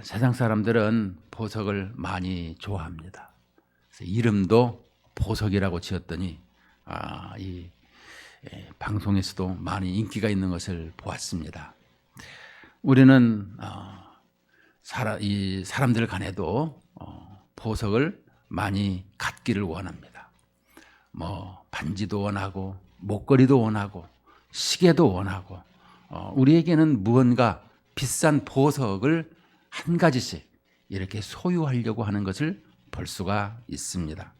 세상 사람들은 보석을 많이 좋아합니다. 그래서 이름도 보석이라고 지었더니 이 방송에서도 많이 인기가 있는 것을 보았습니다. 우리는 이 사람들 간에도 보석을 많이 갖기를 원합니다. 뭐 반지도 원하고 목걸이도 원하고 시계도 원하고 우리에게는 무언가 비싼 보석을 한 가지씩 이렇게 소유하려고 하는 것을 볼 수가 있습니다.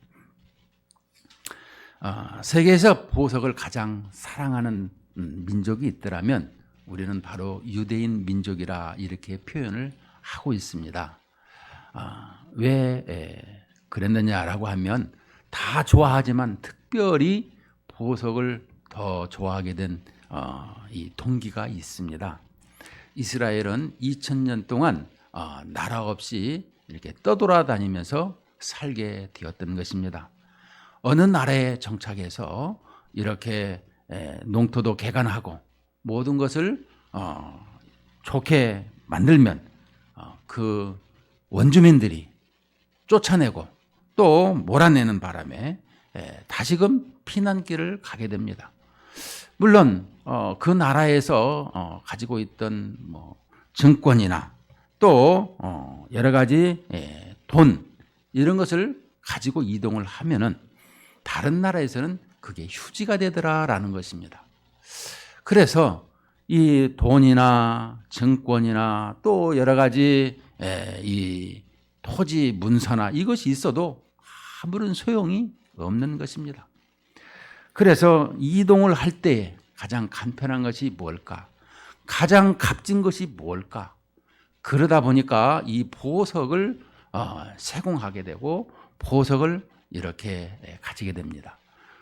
세계에서 보석을 가장 사랑하는 민족이 있더라면 우리는 바로 유대인 민족이라 이렇게 표현을 하고 있습니다. 왜 그랬느냐라고 하면 다 좋아하지만 특별히 보석을 더 좋아하게 된 이 동기가 있습니다. 이스라엘은 2000년 동안 나라 없이 이렇게 떠돌아다니면서 살게 되었던 것입니다. 어느 나라에 정착해서 이렇게 농토도 개간하고 모든 것을 좋게 만들면 그 원주민들이 쫓아내고 또 몰아내는 바람에 다시금 피난길을 가게 됩니다. 물론 그 나라에서 가지고 있던 뭐 증권이나 또 여러 가지 돈 이런 것을 가지고 이동을 하면은 다른 나라에서는 그게 휴지가 되더라라는 것입니다. 그래서 이 돈이나 증권이나 또 여러 가지 이 토지 문서나 이것이 있어도 아무런 소용이 없는 것입니다. 그래서 이동을 할 때 가장 간편한 것이 뭘까? 가장 값진 것이 뭘까? 그러다 보니까 이 보석을 세공하게 되고 보석을 이렇게 가지게 됩니다.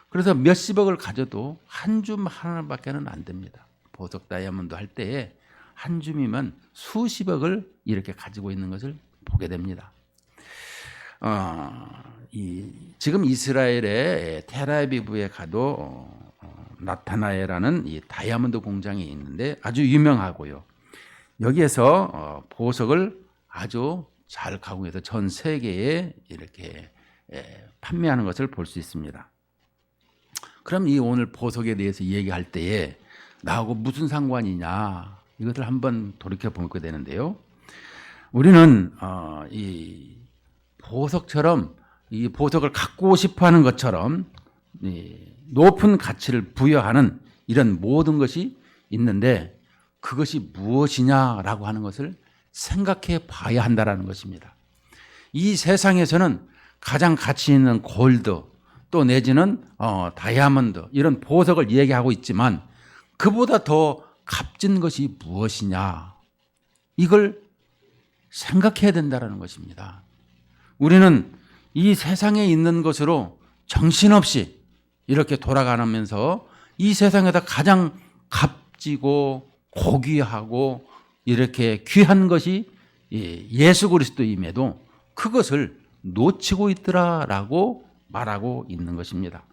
그래서 몇십억을 가져도 한 줌 하나밖에는 안 됩니다. 보석 다이아몬드 할 때에 한 줌이면 수십억을 이렇게 가지고 있는 것을 보게 됩니다. 지금 이스라엘의 텔아비브에 가도 나타나에라는 이 다이아몬드 공장이 있는데 아주 유명하고요. 여기에서 보석을 아주 잘 가공해서 전 세계에 이렇게 판매하는 것을 볼 수 있습니다. 그럼 이 오늘 보석에 대해서 얘기할 때에 나하고 무슨 상관이냐 이것을 한번 돌이켜 보게 되는데요. 우리는 이 보석처럼 이 보석을 갖고 싶어하는 것처럼 높은 가치를 부여하는 이런 모든 것이 있는데 그것이 무엇이냐라고 하는 것을 생각해 봐야 한다라는 것입니다. 이 세상에서는 가장 가치 있는 골드 또 내지는 다이아몬드 이런 보석을 얘기하고 있지만 그보다 더 값진 것이 무엇이냐 이걸 생각해야 된다는 것입니다. 우리는 이 세상에 있는 것으로 정신없이 이렇게 돌아가면서 이 세상에다 가장 값지고 고귀하고 이렇게 귀한 것이 예수 그리스도임에도 그것을 놓치고 있더라라고 말하고 있는 것입니다.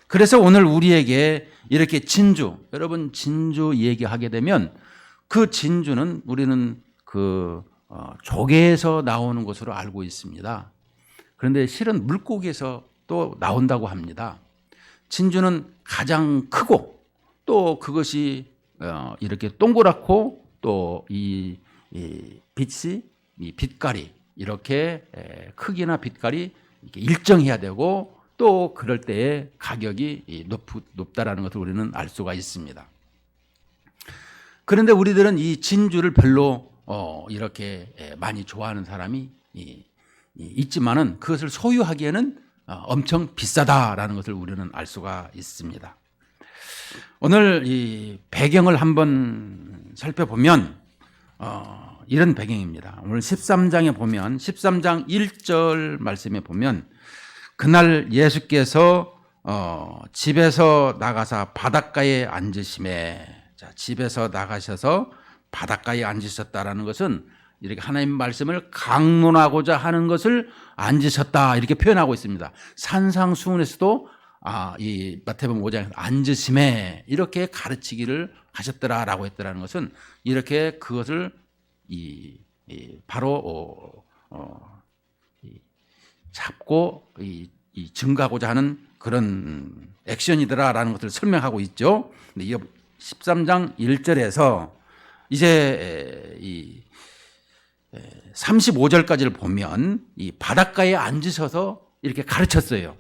그래서 오늘 우리에게 이렇게 진주, 여러분 진주 얘기하게 되면 그 진주는 우리는 그 조개에서 나오는 것으로 알고 있습니다. 그런데 실은 물고기에서 또 나온다고 합니다. 진주는 가장 크고 또 그것이 이렇게 동그랗고 또 이 빛이 이 빛깔이 이렇게 크기나 빛깔이 이렇게 일정해야 되고 또 그럴 때에 가격이 높다라는 것을 우리는 알 수가 있습니다. 그런데 우리들은 이 진주를 별로 이렇게 많이 좋아하는 사람이 있지만은 그것을 소유하기에는 엄청 비싸다라는 것을 우리는 알 수가 있습니다. 오늘 이 배경을 한번 살펴보면 이런 배경입니다. 오늘 13장에 보면 13장 1절 말씀에 보면 그날 예수께서 집에서 나가사 바닷가에 앉으심에 집에서 나가셔서 바닷가에 앉으셨다라는 것은 이렇게 하나님 말씀을 강론하고자 하는 것을 앉으셨다 이렇게 표현하고 있습니다. 산상수훈에서도 이 마태복음 5장에서 앉으심에 이렇게 가르치기를 하셨더라라고 했더라는 것은 이렇게 그것을 바로 잡고 증거하고자 하는 그런 액션이더라라는 것을 설명하고 있죠. 근데 이 13장 1절에서 이제 이 35절까지를 보면 이 바닷가에 앉으셔서 이렇게 가르쳤어요.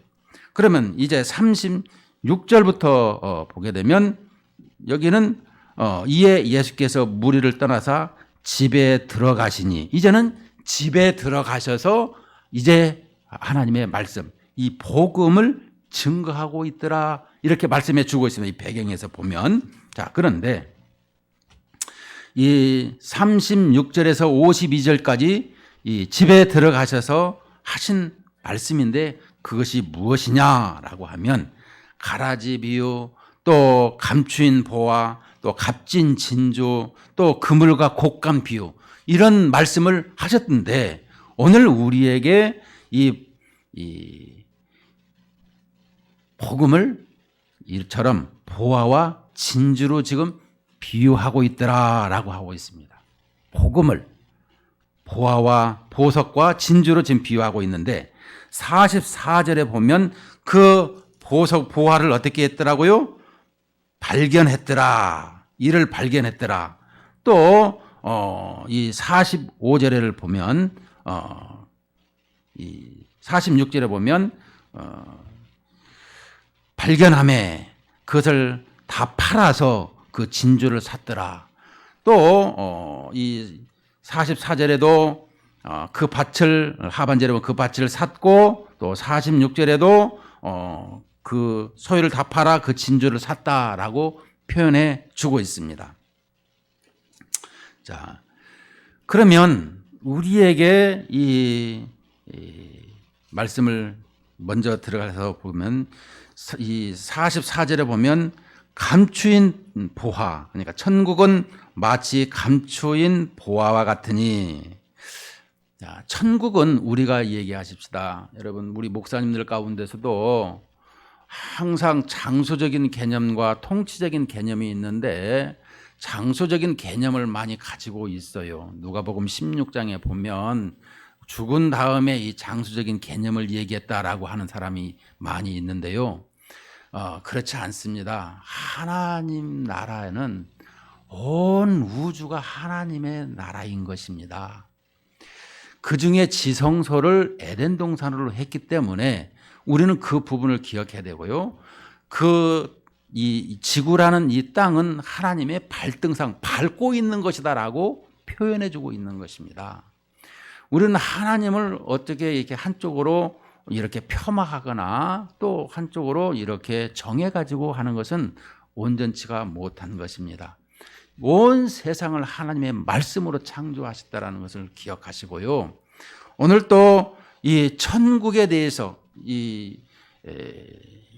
그러면 이제 36절부터 보게 되면 여기는 이에 예수께서 무리를 떠나사 집에 들어가시니, 이제는 집에 들어가셔서 이제 하나님의 말씀, 이 복음을 증거하고 있더라, 이렇게 말씀해 주고 있습니다. 이 배경에서 보면. 자, 그런데 이 36절에서 52절까지 이 집에 들어가셔서 하신 말씀인데 그것이 무엇이냐라고 하면 가라지 비유, 또 감추인 보화, 또 값진 진주, 또 그물과 곶감 비유, 이런 말씀을 하셨던데 오늘 우리에게 이 복음을 이처럼 보화와 진주로 지금 비유하고 있더라라고 하고 있습니다. 복음을 보화와 보석과 진주로 지금 비유하고 있는데 44절에 보면 그 보석 보화를 어떻게 했더라고요? 발견했더라. 이를 발견했더라. 또 이 45절을 보면 이 46절에 보면 발견함에 그것을 다 팔아서 그 진주를 샀더라. 또 이 44절에도 그 밭을, 하반절에 보면 그 밭을 샀고, 또 46절에도 그 소유를 다 팔아 그 진주를 샀다라고 표현해 주고 있습니다. 자, 그러면 우리에게 이 말씀을 먼저 들어가서 보면 이 44절에 보면 감추인 보화, 그러니까 천국은 마치 감추인 보화와 같으니, 자, 천국은 우리가 얘기하십시다. 여러분, 우리 목사님들 가운데서도 항상 장소적인 개념과 통치적인 개념이 있는데 장소적인 개념을 많이 가지고 있어요. 누가복음 16장에 보면 죽은 다음에 이 장소적인 개념을 얘기했다라고 하는 사람이 많이 있는데요. 그렇지 않습니다. 하나님 나라는 온 우주가 하나님의 나라인 것입니다. 그 중에 지성소를 에덴 동산으로 했기 때문에 우리는 그 부분을 기억해야 되고요. 이 지구라는 이 땅은 하나님의 발등상, 밟고 있는 것이다라고 표현해 주고 있는 것입니다. 우리는 하나님을 어떻게 이렇게 한쪽으로 이렇게 폄하하거나 또 한쪽으로 이렇게 정해가지고 하는 것은 온전치가 못한 것입니다. 온 세상을 하나님의 말씀으로 창조하셨다라는 것을 기억하시고요. 오늘 또 이 천국에 대해서 이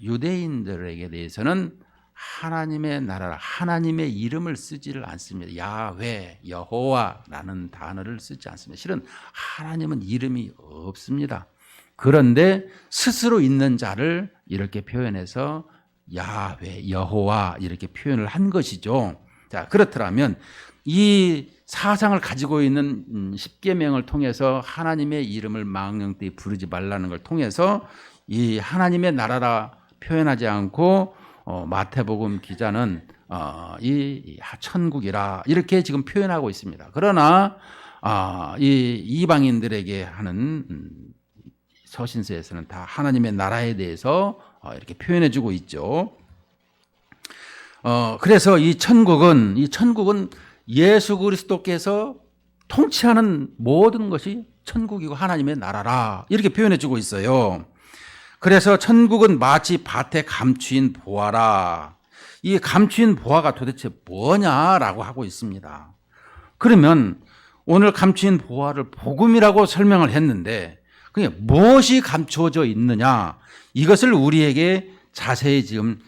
유대인들에게 대해서는 하나님의 나라, 하나님의 이름을 쓰지를 않습니다. 야훼, 여호와라는 단어를 쓰지 않습니다. 실은 하나님은 이름이 없습니다. 그런데 스스로 있는 자를 이렇게 표현해서 야훼, 여호와 이렇게 표현을 한 것이죠. 자, 그렇더라면 이 사상을 가지고 있는 십계명을 통해서 하나님의 이름을 망령되이 부르지 말라는 걸 통해서 이 하나님의 나라라 표현하지 않고 마태복음 기자는 이 천국이라 이렇게 지금 표현하고 있습니다. 그러나 이 이방인들에게 하는 서신서에서는 다 하나님의 나라에 대해서 이렇게 표현해주고 있죠. 그래서 이 천국은 예수 그리스도께서 통치하는 모든 것이 천국이고 하나님의 나라라 이렇게 표현해주고 있어요. 그래서 천국은 마치 밭에 감추인 보화라. 이 감추인 보화가 도대체 뭐냐라고 하고 있습니다. 그러면 오늘 감추인 보화를 복음이라고 설명을 했는데 그게 무엇이 감추어져 있느냐, 이것을 우리에게 자세히 지금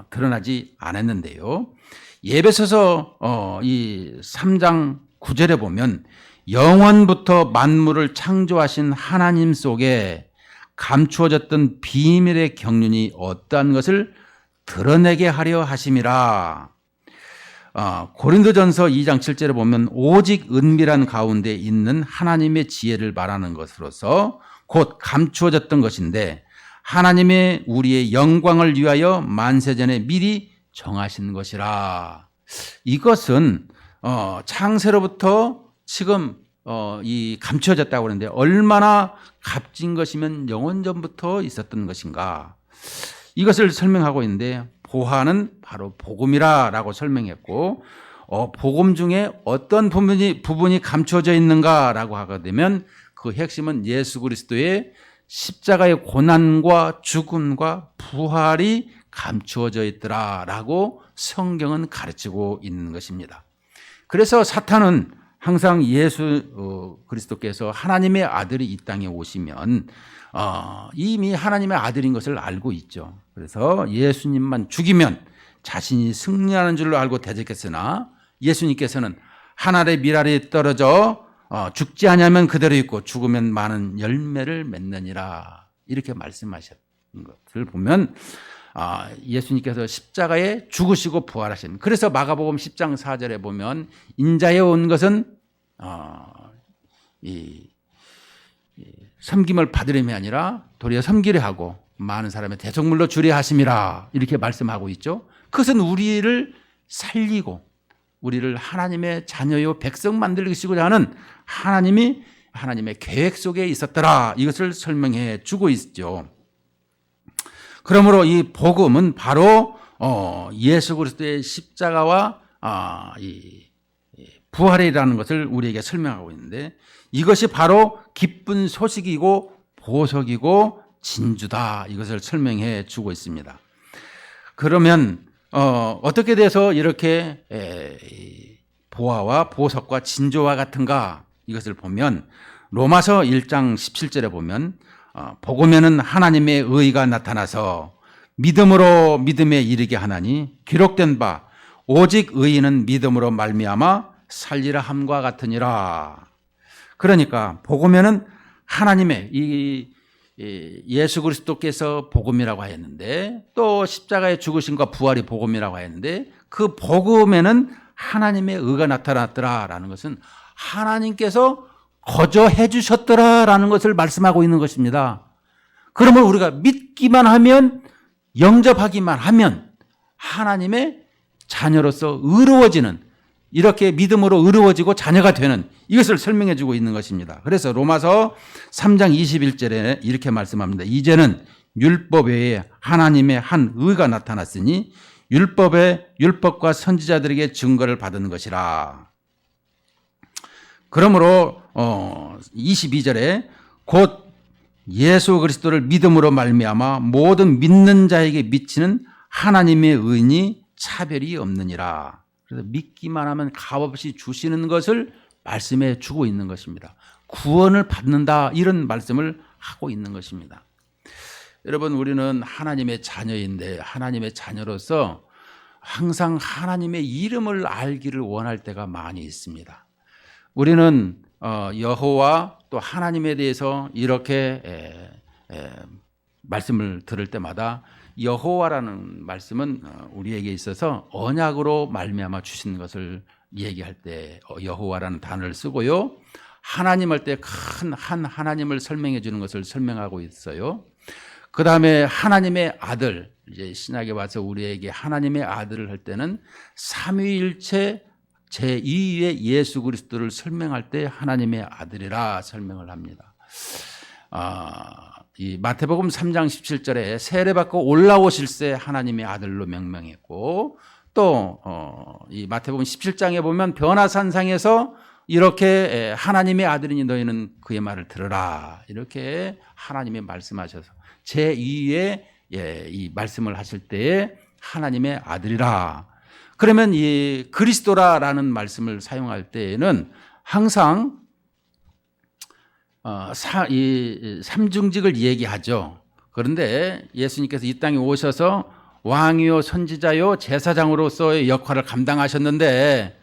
드러나지 않았는데요. 에베소서 이 3장 9절에 보면 영원부터 만물을 창조하신 하나님 속에 감추어졌던 비밀의 경륜이 어떠한 것을 드러내게 하려 하심이라. 고린도전서 2장 7절에 보면 오직 은밀한 가운데 있는 하나님의 지혜를 말하는 것으로서 곧 감추어졌던 것인데 하나님의 우리의 영광을 위하여 만세전에 미리 정하신 것이라. 이것은 창세로부터 지금 이 감추어졌다고 그러는데 얼마나 값진 것이면 영원전부터 있었던 것인가. 이것을 설명하고 있는데 보화는 바로 복음이라고 설명했고 복음 중에 어떤 부분이 감춰져 있는가라고 하게 되면 그 핵심은 예수 그리스도의 십자가의 고난과 죽음과 부활이 감추어져 있더라라고 성경은 가르치고 있는 것입니다. 그래서 사탄은 항상 예수 그리스도께서 하나님의 아들이 이 땅에 오시면 이미 하나님의 아들인 것을 알고 있죠. 그래서 예수님만 죽이면 자신이 승리하는 줄로 알고 대적했으나 예수님께서는 하늘의 밀알이 떨어져 죽지 아니하면 그대로 있고 죽으면 많은 열매를 맺느니라 이렇게 말씀하셨던 것을 보면 예수님께서 십자가에 죽으시고 부활하신. 그래서 마가복음 10장 4절에 보면 인자에 온 것은 섬김을 받으려면 아니라 도리어 섬기려 하고 많은 사람의 대속물로 주려 하심이라 이렇게 말씀하고 있죠. 그것은 우리를 살리고 우리를 하나님의 자녀요 백성 만들시고자 하는 하나님의 계획 속에 있었더라 이것을 설명해 주고 있죠. 그러므로 이 복음은 바로 예수 그리스도의 십자가와 이 부활이라는 것을 우리에게 설명하고 있는데 이것이 바로 기쁜 소식이고 보석이고 진주다 이것을 설명해 주고 있습니다. 그러면 어떻게 돼서 이렇게 보화와 보석과 진주와 같은가 이것을 보면 로마서 1장 17절에 보면 복음에는 하나님의 의가 나타나서 믿음으로 믿음에 이르게 하나니 기록된 바 오직 의인은 믿음으로 말미암아 살리라 함과 같으니라. 그러니까 복음에는 하나님의 예수 그리스도께서 복음이라고 하였는데 또 십자가의 죽으심과 부활이 복음이라고 하였는데 그 복음에는 하나님의 의가 나타났더라라는 것은 하나님께서 거저해 주셨더라라는 것을 말씀하고 있는 것입니다. 그러면 우리가 믿기만 하면 영접하기만 하면 하나님의 자녀로서 의로워지는 이렇게 믿음으로 의로워지고 자녀가 되는 이것을 설명해 주고 있는 것입니다. 그래서 로마서 3장 21절에 이렇게 말씀합니다. 이제는 율법 외에 하나님의 한 의가 나타났으니 율법과 선지자들에게 증거를 받은 것이라. 그러므로 22절에 곧 예수 그리스도를 믿음으로 말미암아 모든 믿는 자에게 미치는 하나님의 의인이 차별이 없느니라. 그래서 믿기만 하면 값없이 주시는 것을 말씀해 주고 있는 것입니다. 구원을 받는다 이런 말씀을 하고 있는 것입니다. 여러분 우리는 하나님의 자녀인데 하나님의 자녀로서 항상 하나님의 이름을 알기를 원할 때가 많이 있습니다. 우리는 여호와 또 하나님에 대해서 이렇게 말씀을 들을 때마다 여호와라는 말씀은 우리에게 있어서 언약으로 말미암아 주신 것을 얘기할 때 여호와라는 단어를 쓰고요. 하나님 할 때 큰 한 하나님을 설명해 주는 것을 설명하고 있어요. 그 다음에 하나님의 아들, 이제 신약에 와서 우리에게 하나님의 아들을 할 때는 삼위일체 제2위의 예수 그리스도를 설명할 때 하나님의 아들이라 설명을 합니다. 이 마태복음 3장 17절에 세례받고 올라오실새 하나님의 아들로 명명했고 또 이 마태복음 17장에 보면 변화산상에서 이렇게 하나님의 아들이니 너희는 그의 말을 들으라 이렇게 하나님이 말씀하셔서 제2위의 이 말씀을 하실 때에 하나님의 아들이라. 그러면 이 그리스도라라는 말씀을 사용할 때에는 항상 이 삼중직을 얘기하죠. 그런데 예수님께서 이 땅에 오셔서 왕이요 선지자요 제사장으로서의 역할을 감당하셨는데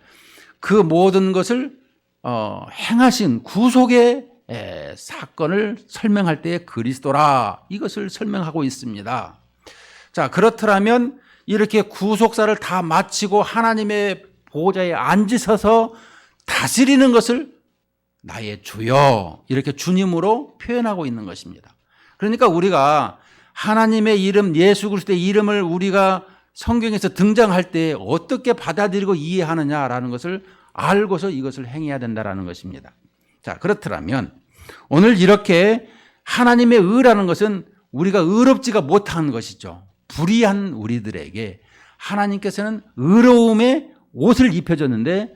그 모든 것을 행하신 구속의 사건을 설명할 때 그리스도라 이것을 설명하고 있습니다. 자, 그렇더라면 이렇게 구속사를 다 마치고 하나님의 보좌에 앉으셔서 다스리는 것을 나의 주여 이렇게 주님으로 표현하고 있는 것입니다. 그러니까 우리가 하나님의 이름 예수 그리스도의 이름을 우리가 성경에서 등장할 때 어떻게 받아들이고 이해하느냐라는 것을 알고서 이것을 행해야 된다는 것입니다. 자, 그렇더라면 오늘 이렇게 하나님의 의라는 것은 우리가 의롭지가 못한 것이죠. 불의한 우리들에게 하나님께서는 의로움의 옷을 입혀줬는데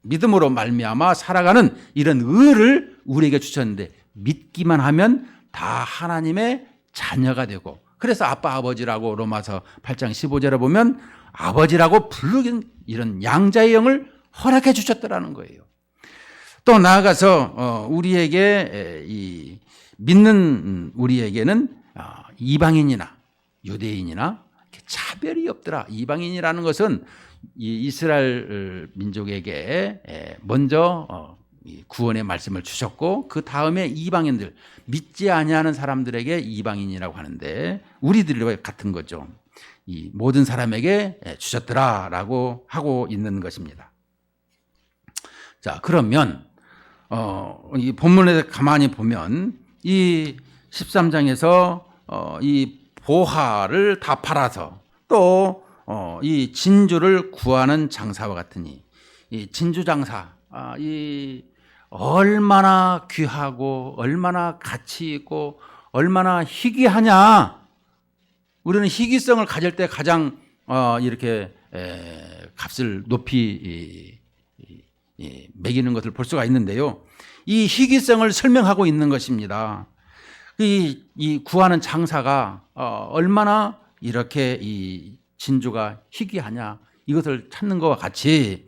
믿음으로 말미암아 살아가는 이런 의를 우리에게 주셨는데 믿기만 하면 다 하나님의 자녀가 되고 그래서 아빠 아버지라고 로마서 8장 15절에 보면 아버지라고 부르는 이런 양자의 영을 허락해 주셨더라는 거예요. 또 나아가서 우리에게 이 믿는 우리에게는 이방인이나 유대인이나 차별이 없더라. 이방인이라는 것은 이 이스라엘 민족에게 먼저 구원의 말씀을 주셨고 그 다음에 이방인들 믿지 아니하는 사람들에게 이방인이라고 하는데 우리들과 같은 거죠. 이 모든 사람에게 주셨더라라고 하고 있는 것입니다. 자, 그러면 이 본문에 가만히 보면 이 13장에서 이 보화를 다 팔아서 또 이 진주를 구하는 장사와 같으니 이 진주 장사 이 얼마나 귀하고 얼마나 가치 있고 얼마나 희귀하냐. 우리는 희귀성을 가질 때 가장 이렇게 값을 높이 매기는 것을 볼 수가 있는데요. 이 희귀성을 설명하고 있는 것입니다. 이 구하는 장사가 얼마나 이렇게 이 진주가 희귀하냐 이것을 찾는 것과 같이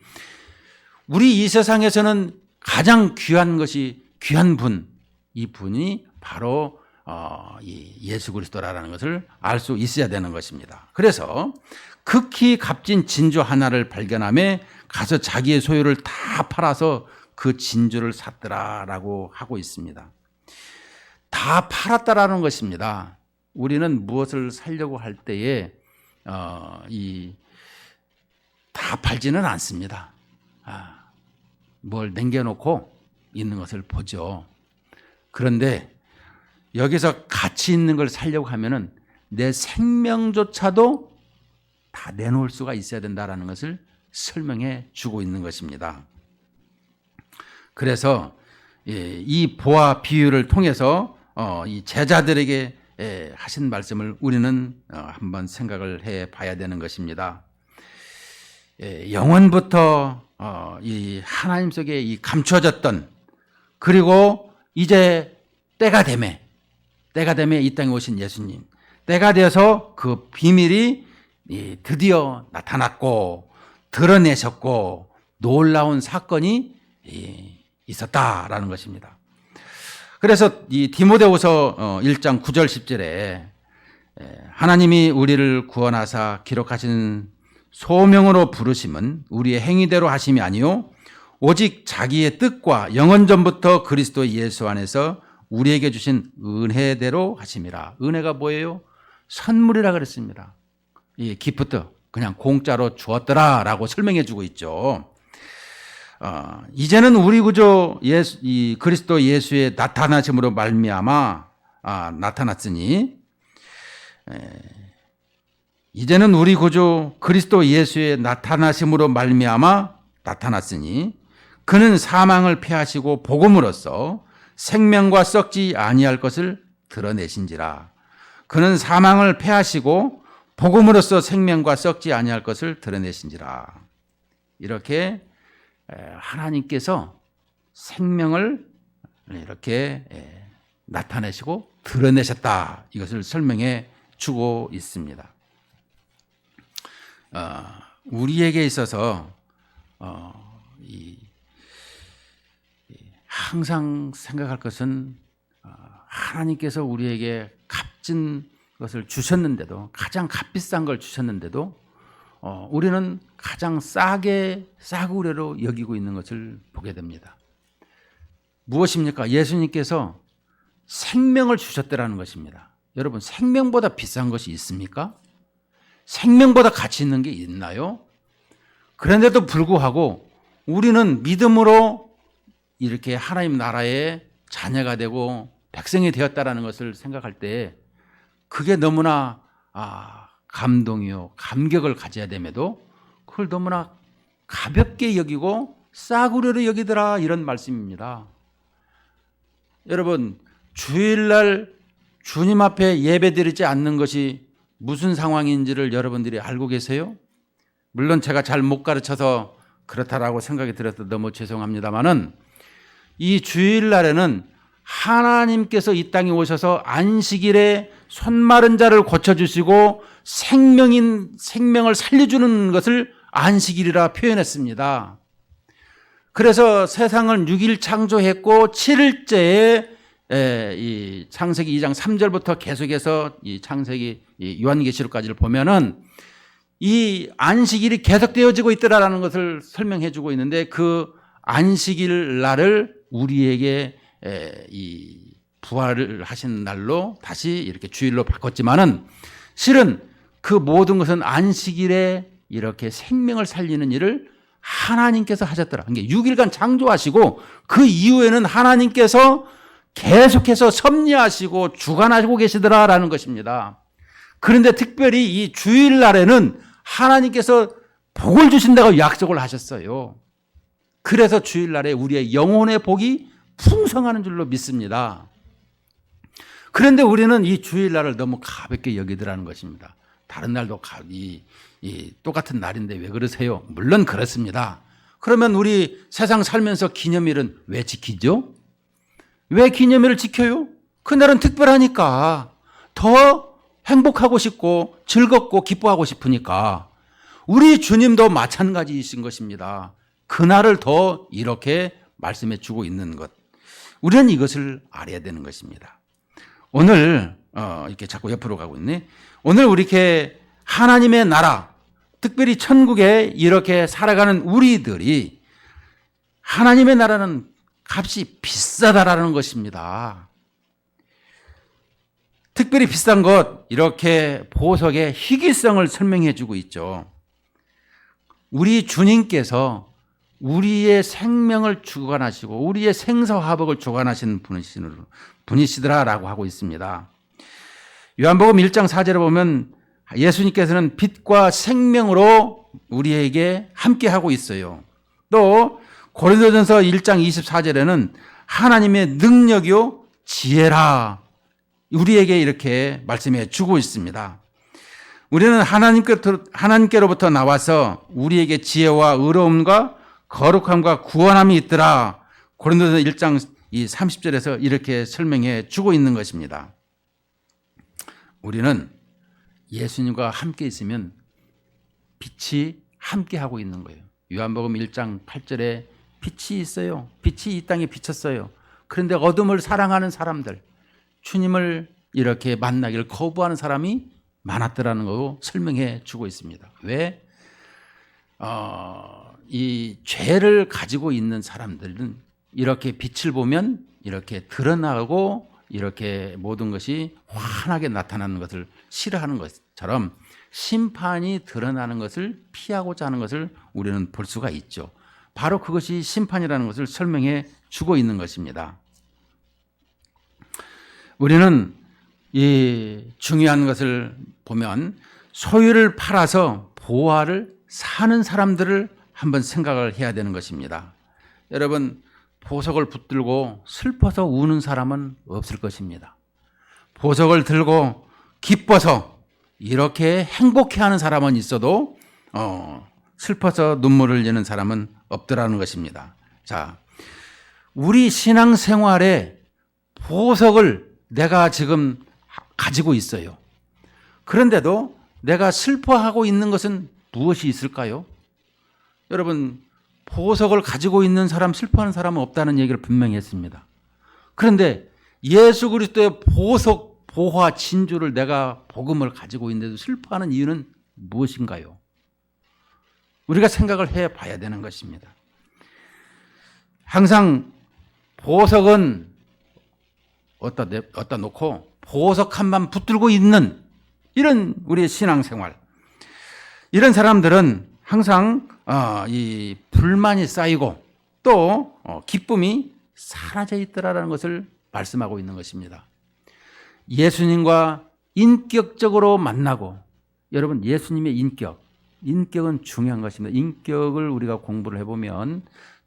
우리 이 세상에서는 가장 귀한 것이 귀한 분, 이 분이 바로 이 예수 그리스도라는 것을 알 수 있어야 되는 것입니다. 그래서 극히 값진 진주 하나를 발견함에 가서 자기의 소유를 다 팔아서 그 진주를 샀더라라고 하고 있습니다. 다 팔았다라는 것입니다. 우리는 무엇을 살려고 할 때에 다 팔지는 않습니다. 뭘 남겨놓고 있는 것을 보죠. 그런데 여기서 가치 있는 걸 살려고 하면은 내 생명조차도 다 내놓을 수가 있어야 된다라는 것을 설명해 주고 있는 것입니다. 그래서 이 보화 비유를 통해서 이 제자들에게 하신 말씀을 우리는 한번 생각을 해 봐야 되는 것입니다. 영원부터 이 하나님 속에 이 감춰졌던 그리고 이제 때가 되매 이 땅에 오신 예수님 때가 되어서 그 비밀이 드디어 나타났고 드러내셨고 놀라운 사건이 있었다라는 것입니다. 그래서 이 디모데후서 1장 9절 10절에 하나님이 우리를 구원하사 기록하신 소명으로 부르심은 우리의 행위대로 하심이 아니요 오직 자기의 뜻과 영원전부터 그리스도 예수 안에서 우리에게 주신 은혜대로 하심이라. 은혜가 뭐예요? 선물이라 그랬습니다. 이 기프트 그냥 공짜로 주었더라라고 설명해 주고 있죠. 이제는 우리 구주 이 그리스도 예수의 나타나심으로 말미암아 나타났으니 이제는 우리 구주 그리스도 예수의 나타나심으로 말미암아 나타났으니 그는 사망을 패하시고 복음으로써 생명과 썩지 아니할 것을 드러내신지라. 그는 사망을 패하시고 복음으로써 생명과 썩지 아니할 것을 드러내신지라. 이렇게 하나님께서 생명을 이렇게 나타내시고 드러내셨다. 이것을 설명해 주고 있습니다. 우리에게 있어서 항상 생각할 것은 하나님께서 우리에게 값진 것을 주셨는데도 가장 값비싼 걸 주셨는데도 우리는 가장 싸구려로 여기고 있는 것을 보게 됩니다. 무엇입니까? 예수님께서 생명을 주셨다라는 것입니다. 여러분 생명보다 비싼 것이 있습니까? 생명보다 가치 있는 게 있나요? 그런데도 불구하고 우리는 믿음으로 이렇게 하나님 나라의 자녀가 되고 백성이 되었다라는 것을 생각할 때 그게 너무나 감동이요, 감격을 가져야 됨에도 그걸 너무나 가볍게 여기고 싸구려로 여기더라, 이런 말씀입니다. 여러분, 주일날 주님 앞에 예배드리지 않는 것이 무슨 상황인지를 여러분들이 알고 계세요? 물론 제가 잘 못 가르쳐서 그렇다라고 생각이 들어서 너무 죄송합니다만은, 이 주일날에는 하나님께서 이 땅에 오셔서 안식일에 손마른 자를 고쳐주시고 생명을 살려주는 것을 안식일이라 표현했습니다. 그래서 세상을 6일 창조했고 7일째에 이 창세기 2장 3절부터 계속해서 이 창세기 요한계시록까지를 보면은 이 안식일이 계속되어지고 있더라라는 것을 설명해 주고 있는데, 그 안식일 날을 우리에게 이 부활을 하신 날로 다시 이렇게 주일로 바꿨지만은, 실은 그 모든 것은 안식일에 이렇게 생명을 살리는 일을 하나님께서 하셨더라. 그러니까 6일간 창조하시고 그 이후에는 하나님께서 계속해서 섭리하시고 주관하시고 계시더라라는 것입니다. 그런데 특별히 이 주일날에는 하나님께서 복을 주신다고 약속을 하셨어요. 그래서 주일날에 우리의 영혼의 복이 풍성하는 줄로 믿습니다. 그런데 우리는 이 주일날을 너무 가볍게 여기더라는 것입니다. 다른 날도 똑같은 날인데 왜 그러세요? 물론 그렇습니다. 그러면 우리 세상 살면서 기념일은 왜 지키죠? 왜 기념일을 지켜요? 그날은 특별하니까, 더 행복하고 싶고 즐겁고 기뻐하고 싶으니까. 우리 주님도 마찬가지이신 것입니다. 그날을 더 이렇게 말씀해 주고 있는 것, 우리는 이것을 알아야 되는 것입니다. 오늘 이렇게 자꾸 옆으로 가고 있네. 오늘 우리 이렇게 하나님의 나라, 특별히 천국에 이렇게 살아가는 우리들이 하나님의 나라는 값이 비싸다라는 것입니다. 특별히 비싼 것, 이렇게 보석의 희귀성을 설명해 주고 있죠. 우리 주님께서 우리의 생명을 주관하시고 우리의 생사화복을 주관하시는 분이시더라라고 하고 있습니다. 요한복음 1장 4절에 보면 예수님께서는 빛과 생명으로 우리에게 함께하고 있어요. 또 고린도전서 1장 24절에는 하나님의 능력이요 지혜라, 우리에게 이렇게 말씀해 주고 있습니다. 우리는 하나님께로부터 나와서 우리에게 지혜와 의로움과 거룩함과 구원함이 있더라, 고린도전서 1장 30절에서 이렇게 설명해 주고 있는 것입니다. 우리는 예수님과 함께 있으면 빛이 함께 하고 있는 거예요. 요한복음 1장 8절에 빛이 있어요. 빛이 이 땅에 비쳤어요. 그런데 어둠을 사랑하는 사람들, 주님을 이렇게 만나기를 거부하는 사람이 많았더라는 거 설명해 주고 있습니다. 왜? 이 죄를 가지고 있는 사람들은 이렇게 빛을 보면 이렇게 드러나고 이렇게 모든 것이 환하게 나타나는 것을 싫어하는 것처럼 심판이 드러나는 것을 피하고자 하는 것을 우리는 볼 수가 있죠. 바로 그것이 심판이라는 것을 설명해 주고 있는 것입니다. 우리는 이 중요한 것을 보면 소유를 팔아서 보화를 사는 사람들을 한번 생각을 해야 되는 것입니다. 여러분, 보석을 붙들고 슬퍼서 우는 사람은 없을 것입니다. 보석을 들고 기뻐서 이렇게 행복해하는 사람은 있어도 슬퍼서 눈물을 흘리는 사람은 없더라는 것입니다. 자, 우리 신앙생활에 보석을 내가 지금 가지고 있어요. 그런데도 내가 슬퍼하고 있는 것은 무엇이 있을까요? 여러분, 보석을 가지고 있는 사람, 슬퍼하는 사람은 없다는 얘기를 분명히 했습니다. 그런데 예수 그리스도의 보석, 보화, 진주를 내가 복음을 가지고 있는데도 슬퍼하는 이유는 무엇인가요? 우리가 생각을 해봐야 되는 것입니다. 항상 보석은 어디다 놓고 보석 한만 붙들고 있는 이런 우리의 신앙생활, 이런 사람들은 항상 이 불만이 쌓이고 또 기쁨이 사라져 있더라라는 것을 말씀하고 있는 것입니다. 예수님과 인격적으로 만나고, 여러분 예수님의 인격은 중요한 것입니다. 인격을 우리가 공부를 해보면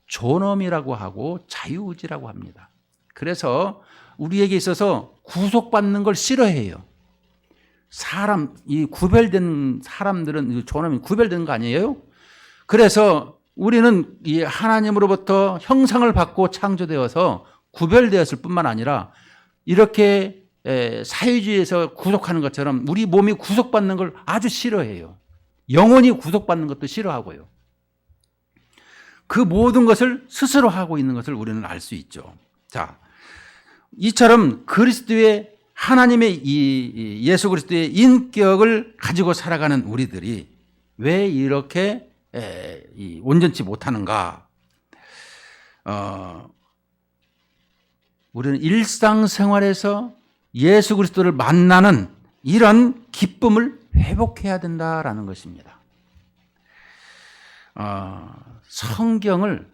존엄이라고 하고 자유의지라고 합니다. 그래서 우리에게 있어서 구속받는 걸 싫어해요. 이 구별된 사람들은 존엄이 구별된 거 아니에요? 그래서 우리는 이 하나님으로부터 형상을 받고 창조되어서 구별되었을 뿐만 아니라 이렇게 사회주의에서 구속하는 것처럼 우리 몸이 구속받는 걸 아주 싫어해요. 영혼이 구속받는 것도 싫어하고요. 그 모든 것을 스스로 하고 있는 것을 우리는 알 수 있죠. 자, 이처럼 하나님의 예수 그리스도의 인격을 가지고 살아가는 우리들이 왜 이렇게 온전치 못하는가? 우리는 일상생활에서 예수 그리스도를 만나는 이런 기쁨을 회복해야 된다라는 것입니다. 성경을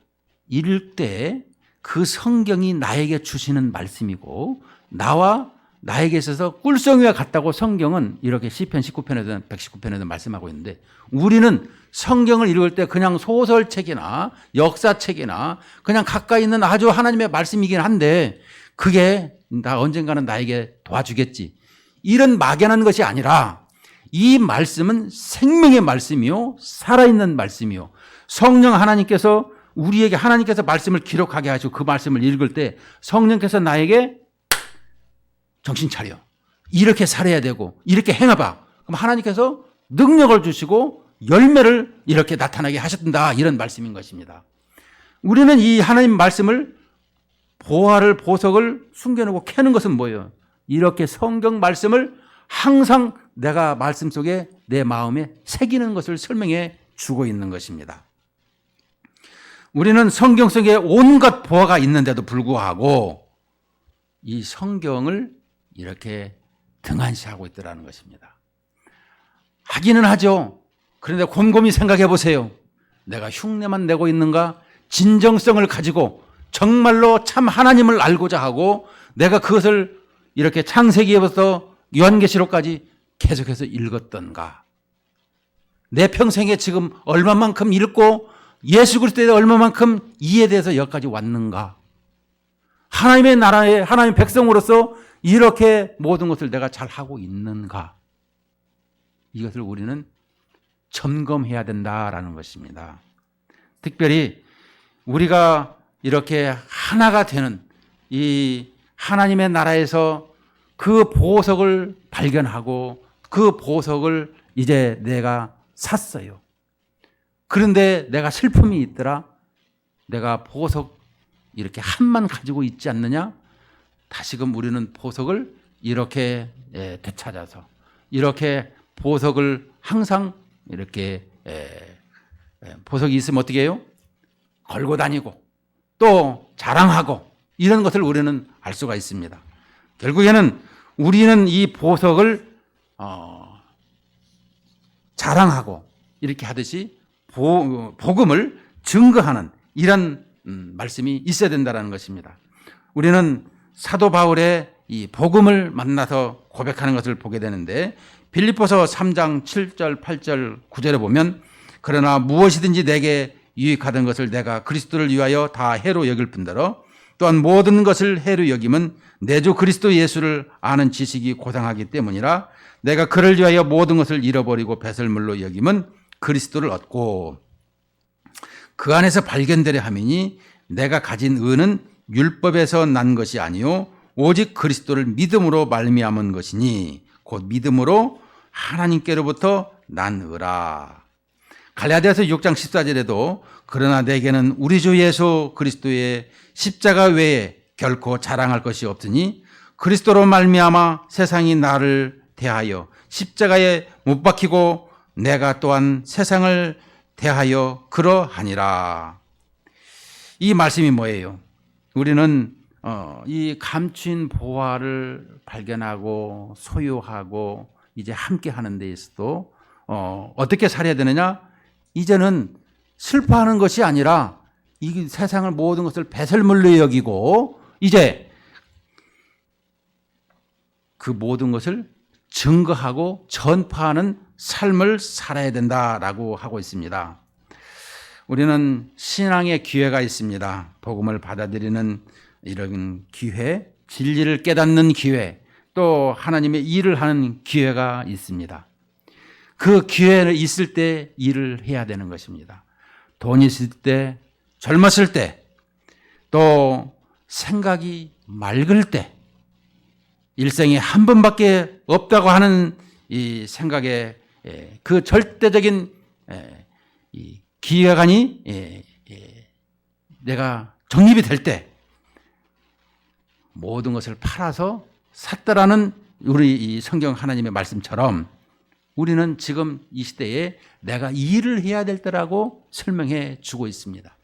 읽을 때 그 성경이 나에게 주시는 말씀이고, 나에게 있어서 꿀송이와 같다고 성경은 이렇게 시편 19편에도 119편에도 말씀하고 있는데, 우리는 성경을 읽을 때 그냥 소설책이나 역사책이나 그냥 가까이 있는 아주 하나님의 말씀이긴 한데 그게 언젠가는 나에게 도와주겠지, 이런 막연한 것이 아니라 이 말씀은 생명의 말씀이요, 살아있는 말씀이요, 성령 하나님께서 우리에게 하나님께서 말씀을 기록하게 하시고 그 말씀을 읽을 때 성령께서 나에게 정신 차려, 이렇게 살아야 되고 이렇게 행해봐, 그럼 하나님께서 능력을 주시고 열매를 이렇게 나타나게 하셨다, 이런 말씀인 것입니다. 우리는 이 하나님 말씀을 보석을 숨겨놓고 캐는 것은 뭐예요? 이렇게 성경 말씀을 항상 내가 말씀 속에 내 마음에 새기는 것을 설명해 주고 있는 것입니다. 우리는 성경 속에 온갖 보화가 있는데도 불구하고 이 성경을 이렇게 등한시하고 있더라는 것입니다. 하기는 하죠. 그런데 곰곰이 생각해 보세요. 내가 흉내만 내고 있는가? 진정성을 가지고 정말로 참 하나님을 알고자 하고 내가 그것을 이렇게 창세기에부터 요한계시록까지 계속해서 읽었던가? 내 평생에 지금 얼마만큼 읽고 예수 그리스도에 얼마만큼 이해돼서 여기까지 왔는가? 하나님의 나라의 하나님의 백성으로서 이렇게 모든 것을 내가 잘 하고 있는가? 이것을 우리는 점검해야 된다라는 것입니다. 특별히 우리가 이렇게 하나가 되는 이 하나님의 나라에서 그 보석을 발견하고 그 보석을 이제 내가 샀어요. 그런데 내가 슬픔이 있더라. 내가 보석 이렇게 한만 가지고 있지 않느냐? 다시금 우리는 보석을 이렇게 되찾아서 이렇게 보석을 항상 이렇게 보석이 있으면 어떻게 해요? 걸고 다니고 또 자랑하고 이런 것을 우리는 알 수가 있습니다. 결국에는 우리는 이 보석을 자랑하고 이렇게 하듯이 복음을 증거하는 이런 말씀이 있어야 된다는 것입니다. 우리는 사도 바울의 이 복음을 만나서 고백하는 것을 보게 되는데, 빌립보서 3장 7절 8절 9절에 보면, 그러나 무엇이든지 내게 유익하던 것을 내가 그리스도를 위하여 다 해로 여길 뿐더러 또한 모든 것을 해로 여김은 내 주 그리스도 예수를 아는 지식이 고상하기 때문이라. 내가 그를 위하여 모든 것을 잃어버리고 배설물로 여김은 그리스도를 얻고 그 안에서 발견되려 함이니 내가 가진 의는 율법에서 난 것이 아니요 오직 그리스도를 믿음으로 말미암은 것이니 곧 믿음으로 하나님께로부터 난 의라. 갈라디아서 6장 14절에도 그러나 내게는 우리 주 예수 그리스도의 십자가 외에 결코 자랑할 것이 없으니 그리스도로 말미암아 세상이 나를 대하여 십자가에 못 박히고 내가 또한 세상을 대하여 그러하니라. 이 말씀이 뭐예요? 우리는 이 감추인 보화를 발견하고 소유하고 이제 함께 하는 데 있어도 어떻게 살아야 되느냐? 이제는 슬퍼하는 것이 아니라 이 세상을 모든 것을 배설물로 여기고 이제 그 모든 것을 증거하고 전파하는 삶을 살아야 된다라고 하고 있습니다. 우리는 신앙의 기회가 있습니다. 복음을 받아들이는 이런 기회, 진리를 깨닫는 기회, 또 하나님의 일을 하는 기회가 있습니다. 그 기회는 있을 때 일을 해야 되는 것입니다. 돈 있을 때, 젊었을 때, 또 생각이 맑을 때, 일생에 한 번밖에 없다고 하는 이 생각에 그 절대적인 이 기회관이 내가 정립이 될 때 모든 것을 팔아서 샀더라는 우리 이 성경 하나님의 말씀처럼 우리는 지금 이 시대에 내가 일을 해야 될 때라고 설명해 주고 있습니다.